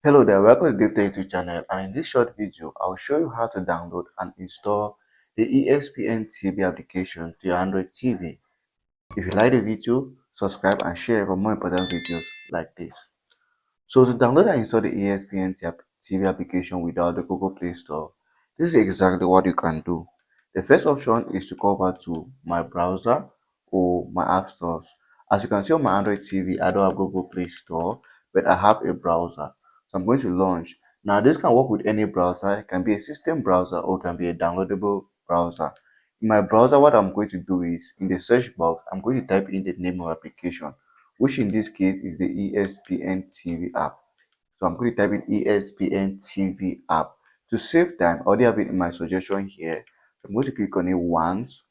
Hello there, welcome to DaveTech YouTube channel, and in this short video, I'll show you how to download and install the ESPN TV application to your Android TV. If you like the video, subscribe and share for more important videos like this. So to download and install the ESPN TV application without the Google Play Store, this is exactly what you can do. The first option is to go over to my browser or my app stores. As you can see on my Android TV, I don't have Google Play Store, but I have a browser. So I'm going to launch. Now this can work with any browser. It can be a system browser or it can be a downloadable browser. In my browser, what I'm going to do is in the search box, I'm going to type in the name of application, which in this case is the ESPN TV app. So I'm going to type in ESPN TV app. To save time, I already have it in my suggestion here. I'm going to click on it once,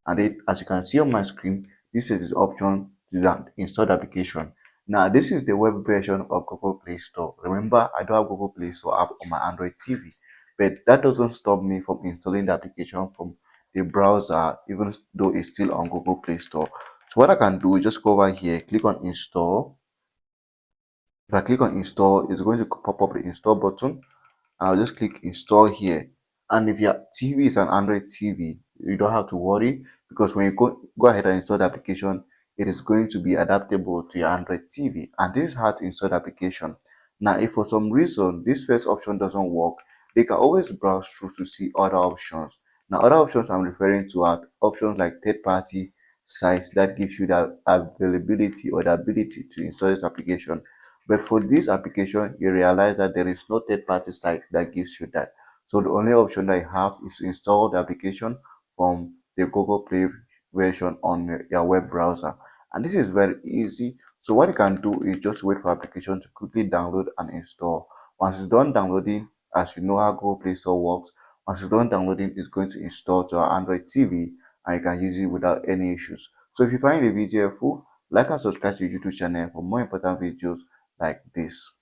and then as you can see on my screen, this is the option to install the application. Now this is the web version of Google Play Store. Remember, I don't have Google Play Store app on my Android TV, but that doesn't stop me from installing the application from the browser, even though it's still on Google Play Store. So what I can do is just go over here, click on install. If I click on install, it's going to pop up the install button. I'll just click install here. And if your TV is an Android TV, you don't have to worry, because when you go ahead and install the application, it is going to be adaptable to your Android TV. And this is how to install the application. Now, if for some reason this first option doesn't work, they can always browse through to see other options. Now, other options I'm referring to are options like third-party sites that gives you the availability or the ability to install this application. But for this application, you realize that there is no third-party site that gives you that. So the only option that you have is to install the application from the Google Play version on your web browser. And this is very easy. So what you can do is just wait for application to quickly download and install. Once it's done downloading, as you know how Google Play Store works, once it's done downloading, it's going to install to our Android TV and you can use it without any issues. So if you find the video helpful, like and subscribe to the YouTube channel for more important videos like this.